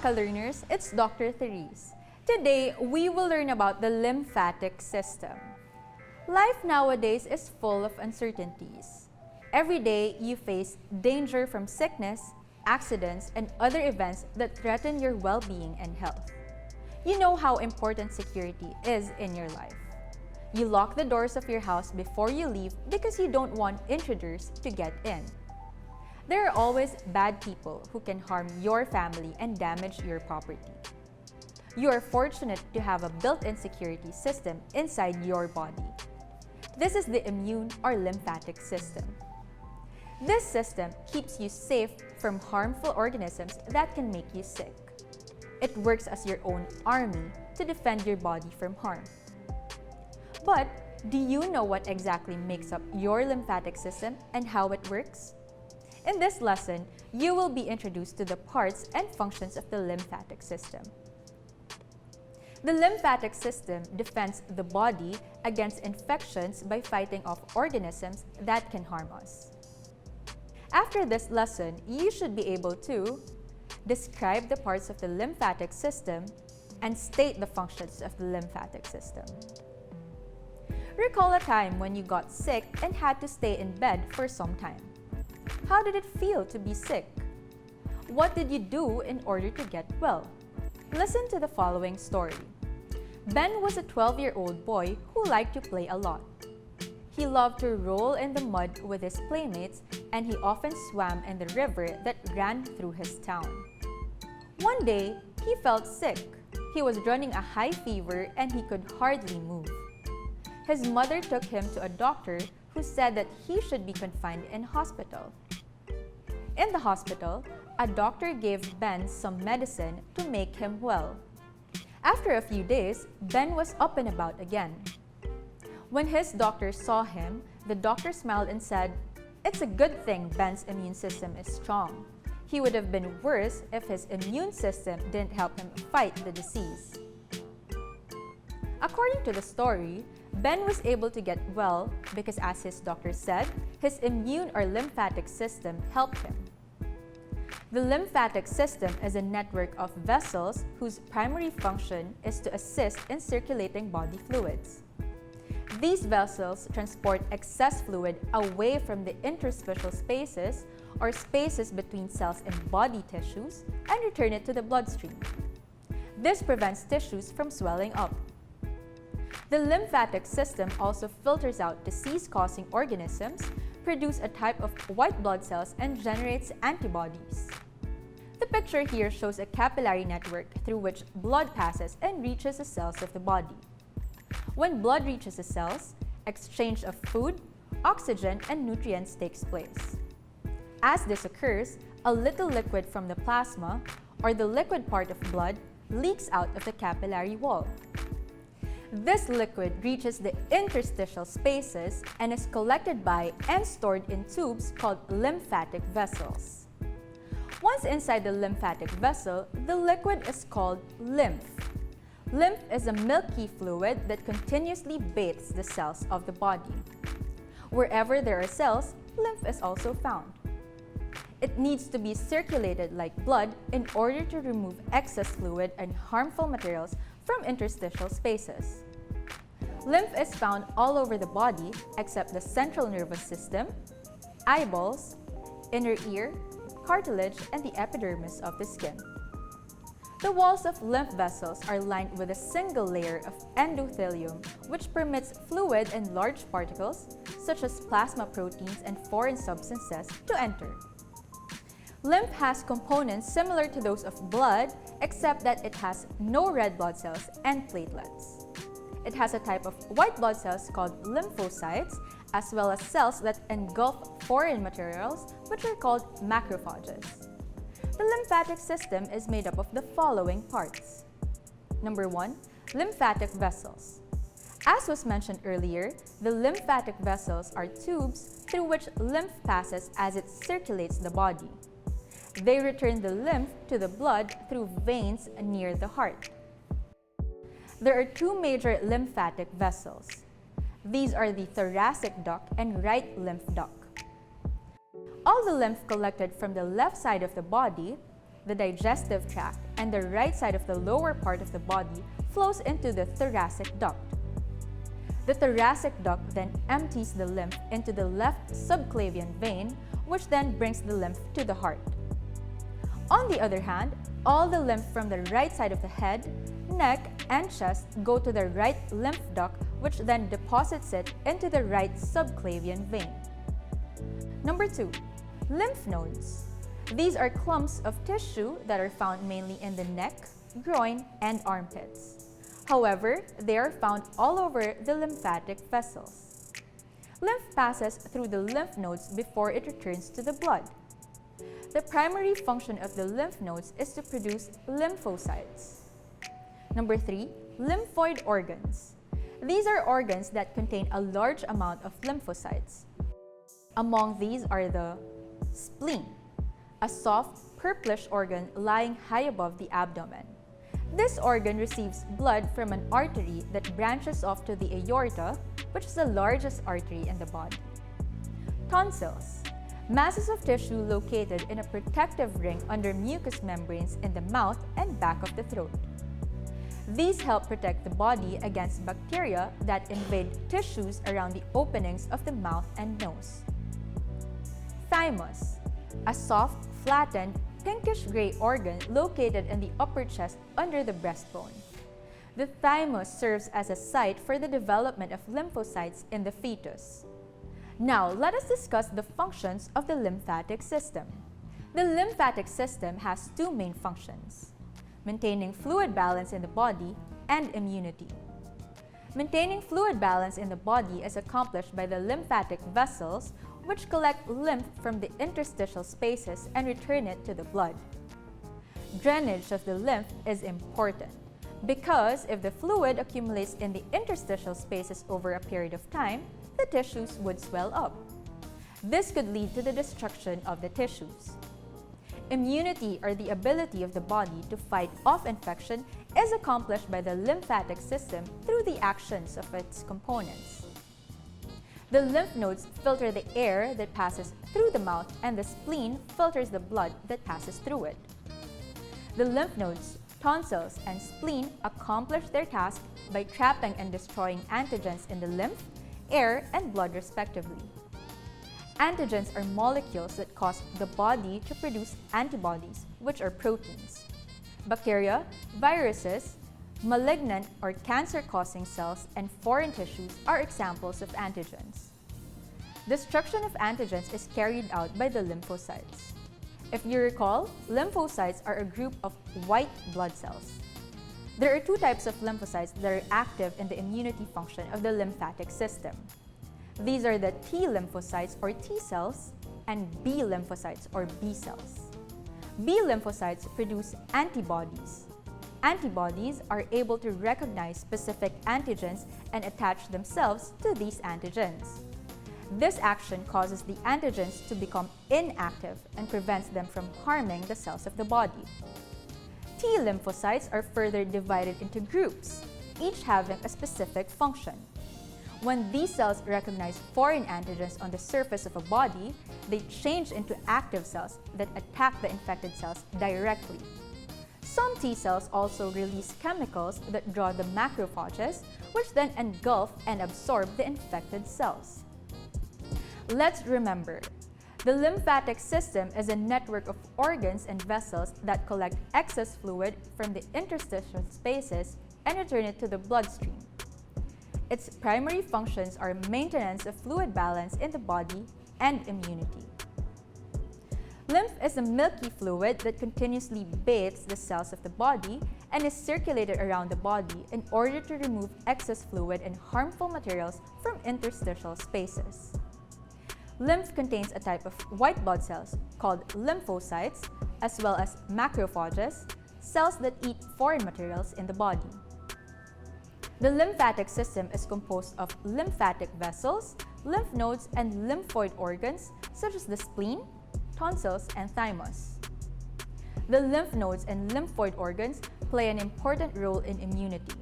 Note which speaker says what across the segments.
Speaker 1: Maka learners, it's Dr. Therese. Today, we will learn about the lymphatic system. Life nowadays is full of uncertainties. Every day, you face danger from sickness, accidents, and other events that threaten your well-being and health. You know how important security is in your life. You lock the doors of your house before you leave because you don't want intruders to get in. There are always bad people who can harm your family and damage your property. You are fortunate to have a built-in security system inside your body. This is the immune or lymphatic system. This system keeps you safe from harmful organisms that can make you sick. It works as your own army to defend your body from harm. But do you know what exactly makes up your lymphatic system and how it works? In this lesson, you will be introduced to the parts and functions of the lymphatic system. The lymphatic system defends the body against infections by fighting off organisms that can harm us. After this lesson, you should be able to describe the parts of the lymphatic system and state the functions of the lymphatic system. Recall a time when you got sick and had to stay in bed for some time. How did it feel to be sick? What did you do in order to get well? Listen to the following story. Ben was a 12-year-old boy who liked to play a lot. He loved to roll in the mud with his playmates, and he often swam in the river that ran through his town. One day, he felt sick. He was running a high fever and he could hardly move. His mother took him to a doctor who said that he should be confined in hospital. In the hospital, a doctor gave Ben some medicine to make him well. After a few days, Ben was up and about again. When his doctor saw him, the doctor smiled and said, "It's a good thing Ben's immune system is strong. He would have been worse if his immune system didn't help him fight the disease." According to the story, Ben was able to get well because, as his doctor said, his immune or lymphatic system helped him. The lymphatic system is a network of vessels whose primary function is to assist in circulating body fluids. These vessels transport excess fluid away from the interstitial spaces or spaces between cells and body tissues and return it to the bloodstream. This prevents tissues from swelling up. The lymphatic system also filters out disease-causing organisms, produces a type of white blood cells, and generates antibodies. The picture here shows a capillary network through which blood passes and reaches the cells of the body. When blood reaches the cells, exchange of food, oxygen, and nutrients takes place. As this occurs, a little liquid from the plasma, or the liquid part of blood, leaks out of the capillary wall. This liquid reaches the interstitial spaces and is collected by and stored in tubes called lymphatic vessels. Once inside the lymphatic vessel, the liquid is called lymph. Lymph is a milky fluid that continuously bathes the cells of the body. Wherever there are cells, lymph is also found. It needs to be circulated like blood in order to remove excess fluid and harmful materials from interstitial spaces. Lymph is found all over the body except the central nervous system, eyeballs, inner ear, cartilage, and the epidermis of the skin. The walls of lymph vessels are lined with a single layer of endothelium, which permits fluid and large particles, such as plasma proteins and foreign substances, to enter. Lymph has components similar to those of blood, except that it has no red blood cells and platelets. It has a type of white blood cells called lymphocytes, as well as cells that engulf foreign materials, which are called macrophages. The lymphatic system is made up of the following parts. Number 1, lymphatic vessels. As was mentioned earlier, the lymphatic vessels are tubes through which lymph passes as it circulates the body. They return the lymph to the blood through veins near the heart. There are two major lymphatic vessels. These are the thoracic duct and right lymph duct. All the lymph collected from the left side of the body, the digestive tract, and the right side of the lower part of the body flows into the thoracic duct. The thoracic duct then empties the lymph into the left subclavian vein, which then brings the lymph to the heart. On the other hand, all the lymph from the right side of the head, neck, and chest go to the right lymph duct, which then deposits it into the right subclavian vein. Number 2. Lymph nodes. These are clumps of tissue that are found mainly in the neck, groin, and armpits. However, they are found all over the lymphatic vessels. Lymph passes through the lymph nodes before it returns to the blood. The primary function of the lymph nodes is to produce lymphocytes. Number 3. Lymphoid organs. These are organs that contain a large amount of lymphocytes. Among these are the spleen, a soft, purplish organ lying high above the abdomen. This organ receives blood from an artery that branches off to the aorta, which is the largest artery in the body. Tonsils, masses of tissue located in a protective ring under mucous membranes in the mouth and back of the throat. These help protect the body against bacteria that invade tissues around the openings of the mouth and nose. Thymus, a soft, flattened, pinkish-gray organ located in the upper chest under the breastbone. The thymus serves as a site for the development of lymphocytes in the fetus. Now, let us discuss the functions of the lymphatic system. The lymphatic system has two main functions: maintaining fluid balance in the body and immunity. Maintaining fluid balance in the body is accomplished by the lymphatic vessels, which collect lymph from the interstitial spaces and return it to the blood. Drainage of the lymph is important because if the fluid accumulates in the interstitial spaces over a period of time, the tissues would swell up. This could lead to the destruction of the tissues. Immunity, or the ability of the body to fight off infection, is accomplished by the lymphatic system through the actions of its components. The lymph nodes filter the air that passes through the mouth, and the spleen filters the blood that passes through it. The lymph nodes, tonsils, and spleen accomplish their task by trapping and destroying antigens in the lymph, air, and blood respectively. Antigens are molecules that cause the body to produce antibodies, which are proteins. Bacteria, viruses, malignant or cancer-causing cells, and foreign tissues are examples of antigens. Destruction of antigens is carried out by the lymphocytes. If you recall, lymphocytes are a group of white blood cells. There are two types of lymphocytes that are active in the immunity function of the lymphatic system. These are the T lymphocytes, or T cells, and B lymphocytes, or B cells. B lymphocytes produce antibodies. Antibodies are able to recognize specific antigens and attach themselves to these antigens. This action causes the antigens to become inactive and prevents them from harming the cells of the body. T lymphocytes are further divided into groups, each having a specific function. When these cells recognize foreign antigens on the surface of a body, they change into active cells that attack the infected cells directly. Some T cells also release chemicals that draw the macrophages, which then engulf and absorb the infected cells. Let's remember, the lymphatic system is a network of organs and vessels that collect excess fluid from the interstitial spaces and return it to the bloodstream. Its primary functions are maintenance of fluid balance in the body and immunity. Lymph is a milky fluid that continuously bathes the cells of the body and is circulated around the body in order to remove excess fluid and harmful materials from interstitial spaces. Lymph contains a type of white blood cells called lymphocytes, as well as macrophages, cells that eat foreign materials in the body. The lymphatic system is composed of lymphatic vessels, lymph nodes, and lymphoid organs such as the spleen, tonsils, and thymus. The lymph nodes and lymphoid organs play an important role in immunity.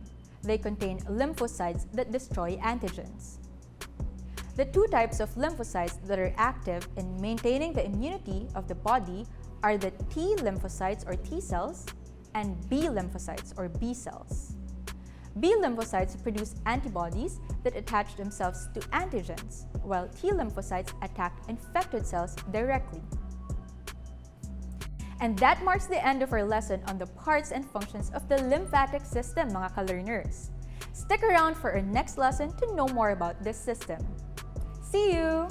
Speaker 1: They contain lymphocytes that destroy antigens. The two types of lymphocytes that are active in maintaining the immunity of the body are the T lymphocytes or T cells and B lymphocytes or B cells. B lymphocytes produce antibodies that attach themselves to antigens, while T lymphocytes attack infected cells directly. And that marks the end of our lesson on the parts and functions of the lymphatic system, mga ka-learners. Stick around for our next lesson to know more about this system. See you!